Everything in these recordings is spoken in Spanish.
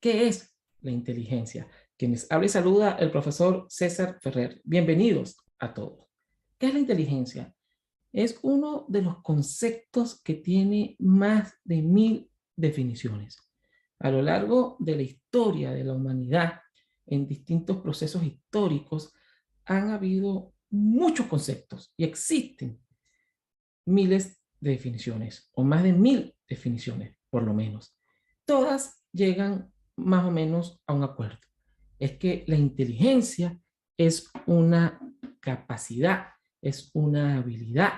¿Qué es la inteligencia? Quienes habla y saluda el profesor César Ferrer. Bienvenidos a todos. ¿Qué es la inteligencia? Es uno de los conceptos que tiene más de 1000 definiciones. A lo largo de la historia de la humanidad, en distintos procesos históricos, han habido muchos conceptos y existen miles de definiciones, o más de 1000 definiciones, por lo menos. Todas llegan más o menos a un acuerdo. Es que la inteligencia es una capacidad, es una habilidad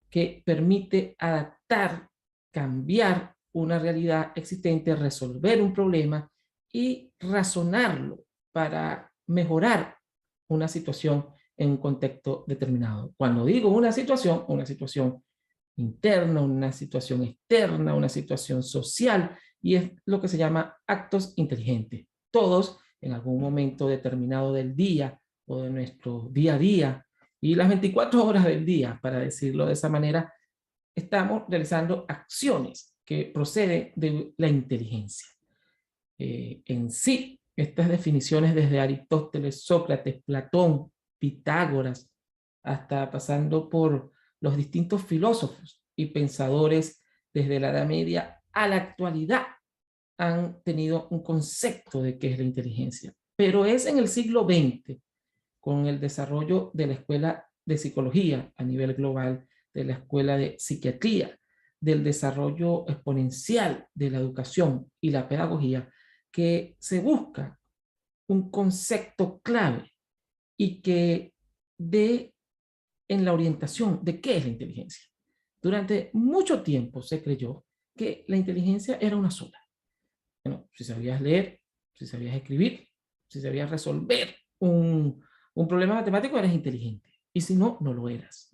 que permite adaptar, cambiar una realidad existente, resolver un problema y razonarlo para mejorar una situación en un contexto determinado. Cuando digo una situación interna, una situación externa, una situación social, y es lo que se llama actos inteligentes. Todos, en algún momento determinado del día o de nuestro día a día, y las 24 horas del día, para decirlo de esa manera, estamos realizando acciones que proceden de la inteligencia. En sí, estas definiciones desde Aristóteles, Sócrates, Platón, Pitágoras, hasta pasando por los distintos filósofos y pensadores desde la Edad Media a la actualidad, han tenido un concepto de qué es la inteligencia. Pero es en el siglo XX, con el desarrollo de la escuela de psicología a nivel global, de la escuela de psiquiatría, del desarrollo exponencial de la educación y la pedagogía, que se busca un concepto clave y que dé en la orientación de qué es la inteligencia. Durante mucho tiempo se creyó que la inteligencia era una sola. Bueno, si sabías leer, si sabías escribir, si sabías resolver un problema matemático, eres inteligente. Y si no, no lo eras.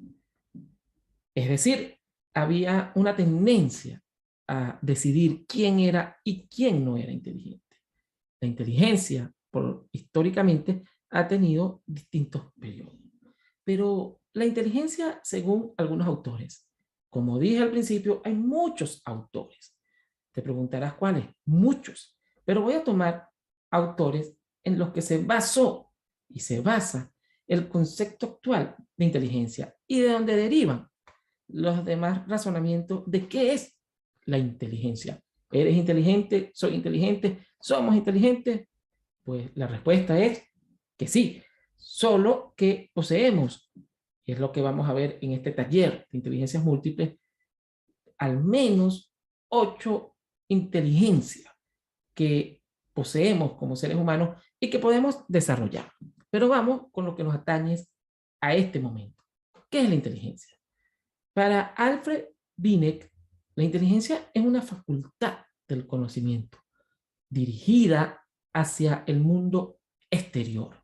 Es decir, había una tendencia a decidir quién era y quién no era inteligente. La inteligencia, históricamente, ha tenido distintos periodos. Pero la inteligencia, según algunos autores, como dije al principio, hay muchos autores. Te preguntarás cuáles, muchos. Pero voy a tomar autores en los que se basó y se basa el concepto actual de inteligencia y de donde derivan los demás razonamientos de qué es la inteligencia. ¿Eres inteligente? ¿Soy inteligente? ¿Somos inteligentes? Pues la respuesta es que sí, solo que poseemos, y es lo que vamos a ver en este taller de inteligencias múltiples, al menos 8 inteligencias que poseemos como seres humanos y que podemos desarrollar. Pero vamos con lo que nos atañe a este momento. ¿Qué es la inteligencia? Para Alfred Binet, la inteligencia es una facultad del conocimiento dirigida hacia el mundo exterior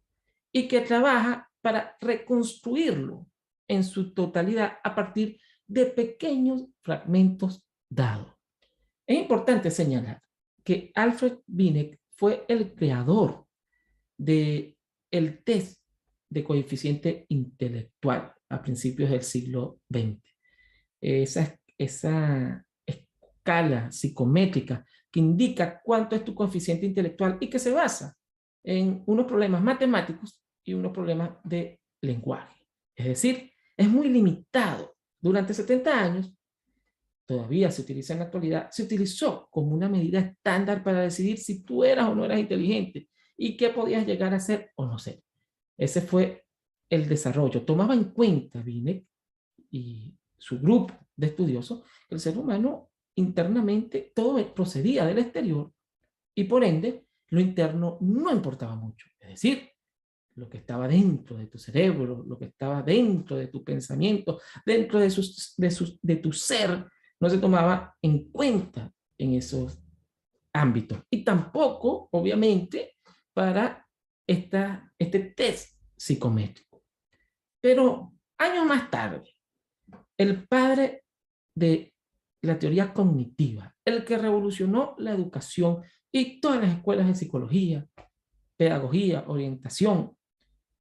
y que trabaja para reconstruirlo en su totalidad a partir de pequeños fragmentos dados. Es importante señalar que Alfred Binet fue el creador del test de coeficiente intelectual a principios del siglo XX. Esa escala psicométrica que indica cuánto es tu coeficiente intelectual y que se basa en unos problemas matemáticos y unos problemas de lenguaje. Es decir, es muy limitado. Durante 70 años, todavía se utiliza en la actualidad, se utilizó como una medida estándar para decidir si tú eras o no eras inteligente y qué podías llegar a ser o no ser. Ese fue el desarrollo. Tomaba en cuenta Binet y su grupo de estudiosos, el ser humano internamente todo procedía del exterior y por ende lo interno no importaba mucho. Es decir, lo que estaba dentro de tu cerebro, lo que estaba dentro de tu pensamiento, dentro de tu ser, no se tomaba en cuenta en esos ámbitos. Y tampoco, obviamente, para este test psicométrico. Pero años más tarde, el padre de la teoría cognitiva, el que revolucionó la educación y todas las escuelas de psicología, pedagogía, orientación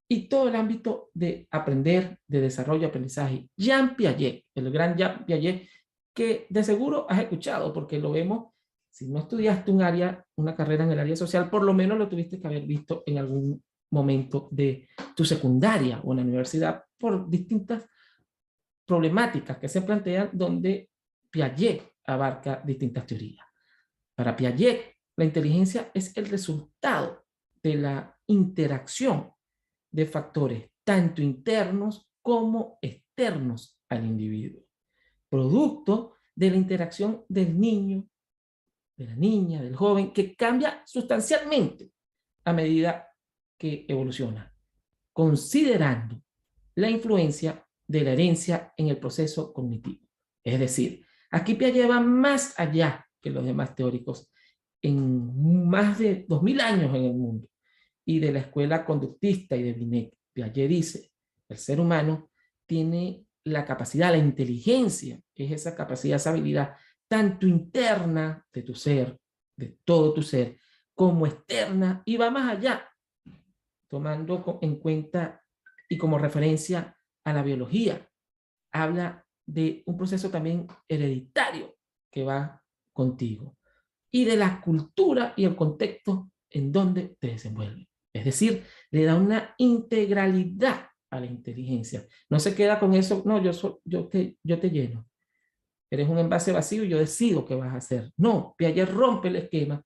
y todo el ámbito de aprender, de desarrollo, aprendizaje. Jean Piaget, el gran Jean Piaget, que de seguro has escuchado porque lo vemos Si no estudiaste una carrera en el área social, por lo menos lo tuviste que haber visto en algún momento de tu secundaria o en la universidad por distintas problemáticas que se plantean donde Piaget abarca distintas teorías. Para Piaget, la inteligencia es el resultado de la interacción de factores tanto internos como externos al individuo, producto de la interacción del niño, de la niña, del joven, que cambia sustancialmente a medida que evoluciona, considerando la influencia de la herencia en el proceso cognitivo. Es decir, aquí Piaget va más allá que los demás teóricos en más de 2000 años en el mundo y de la escuela conductista y de Binet. Piaget dice, el ser humano tiene la capacidad, la inteligencia, es esa capacidad, esa habilidad tanto interna de tu ser, de todo tu ser, como externa, y va más allá, tomando en cuenta y como referencia a la biología. Habla de un proceso también hereditario que va contigo y de la cultura y el contexto en donde te desenvuelves. Es decir, le da una integralidad a la inteligencia. No se queda con eso, no, yo te lleno. Eres un envase vacío y yo decido qué vas a hacer. No, Piaget rompe el esquema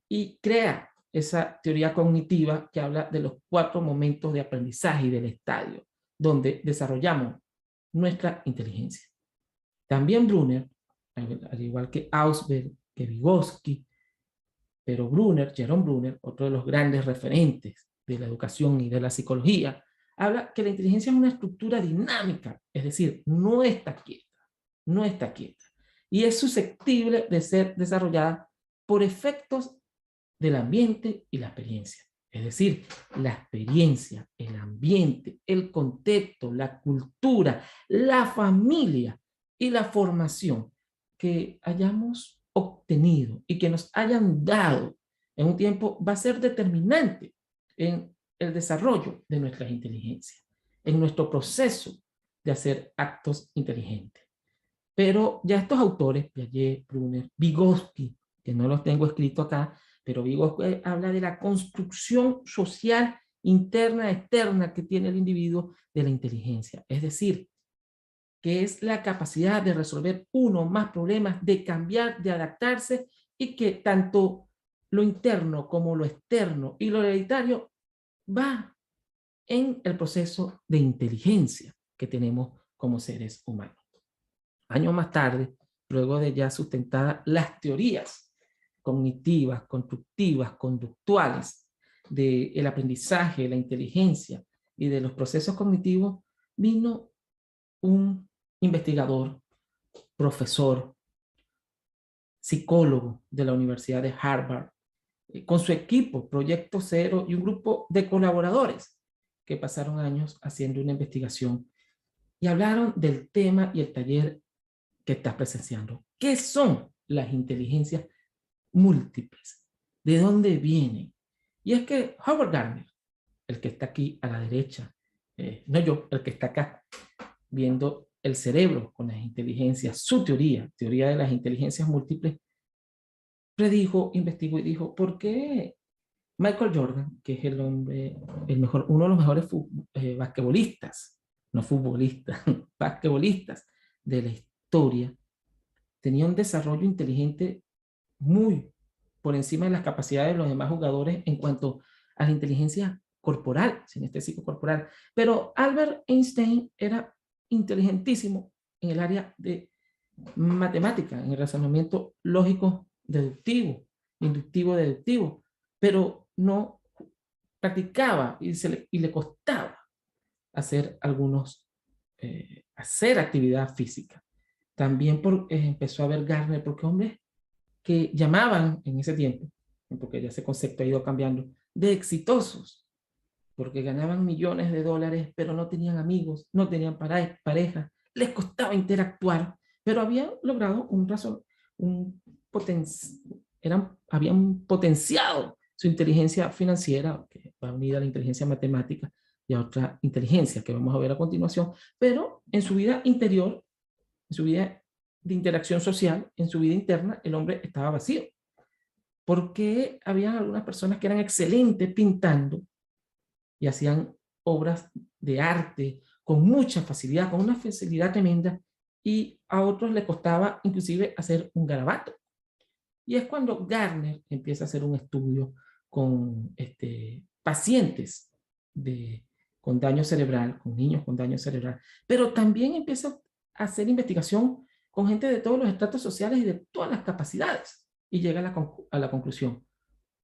y crea esa teoría cognitiva que habla de los 4 momentos de aprendizaje y del estadio, donde desarrollamos nuestra inteligencia. También Brunner, al igual que Ausberg, que Vygotsky, pero Brunner, Jerome Brunner, otro de los grandes referentes de la educación y de la psicología, habla que la inteligencia es una estructura dinámica, es decir, no está quieta, no está quieta, y es susceptible de ser desarrollada por efectos del ambiente y la experiencia. Es decir, la experiencia, el ambiente, el contexto, la cultura, la familia y la formación que hayamos obtenido y que nos hayan dado en un tiempo va a ser determinante en el desarrollo de nuestras inteligencias, en nuestro proceso de hacer actos inteligentes. Pero ya estos autores, Piaget, Brunner, Vygotsky, que no los tengo escrito acá, pero Vygotsky habla de la construcción social interna, externa que tiene el individuo de la inteligencia. Es decir, que es la capacidad de resolver uno o más problemas, de cambiar, de adaptarse y que tanto lo interno como lo externo y lo hereditario va en el proceso de inteligencia que tenemos como seres humanos. Años más tarde, luego de ya sustentadas las teorías cognitivas, constructivas, conductuales, del aprendizaje, la inteligencia y de los procesos cognitivos, vino un investigador, profesor, psicólogo de la Universidad de Harvard, con su equipo, Proyecto Cero, y un grupo de colaboradores que pasaron años haciendo una investigación y hablaron del tema y el taller que estás presenciando. ¿Qué son las inteligencias múltiples? ¿De dónde vienen? Y es que Howard Gardner, el que está aquí a la derecha, no yo, el que está acá, viendo el cerebro con las inteligencias, su teoría de las inteligencias múltiples, predijo, investigó y dijo, ¿por qué Michael Jordan, que es el hombre, uno de los mejores basquetbolistas, no futbolistas, basquetbolistas de la historia, tenía un desarrollo inteligente muy por encima de las capacidades de los demás jugadores en cuanto a la inteligencia corporal, sinestésico corporal? Pero Albert Einstein era inteligentísimo en el área de matemática, en el razonamiento lógico deductivo, inductivo deductivo, pero no practicaba y le costaba hacer hacer actividad física. También empezó a ver Gardner, porque hombres que llamaban en ese tiempo, porque ya ese concepto ha ido cambiando, de exitosos, porque ganaban millones de dólares, pero no tenían amigos, no tenían pareja, les costaba interactuar, pero habían logrado habían potenciado su inteligencia financiera, que va unida a la inteligencia matemática y a otra inteligencia que vamos a ver a continuación, pero en su vida interior, en su vida de interacción social, en su vida interna, el hombre estaba vacío. Porque había algunas personas que eran excelentes pintando y hacían obras de arte con mucha facilidad, con una facilidad tremenda, y a otros les costaba inclusive hacer un garabato. Y es cuando Gardner empieza a hacer un estudio con pacientes con daño cerebral, con niños con daño cerebral, pero también empieza a hacer investigación con gente de todos los estratos sociales y de todas las capacidades. Y llega a la conclusión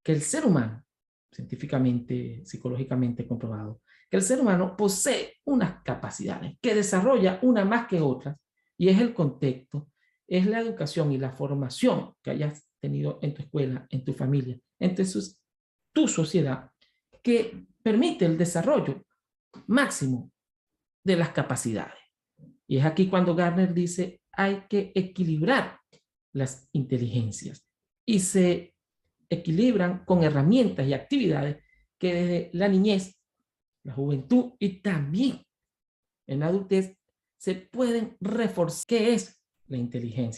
que el ser humano, científicamente, psicológicamente comprobado, que el ser humano posee unas capacidades, que desarrolla una más que otras, y es el contexto, es la educación y la formación que hayas tenido en tu escuela, en tu familia, en tu sociedad, que permite el desarrollo máximo de las capacidades. Y es aquí cuando Gardner dice, hay que equilibrar las inteligencias y se equilibran con herramientas y actividades que desde la niñez, la juventud y también en la adultez se pueden reforzar. ¿Qué es la inteligencia?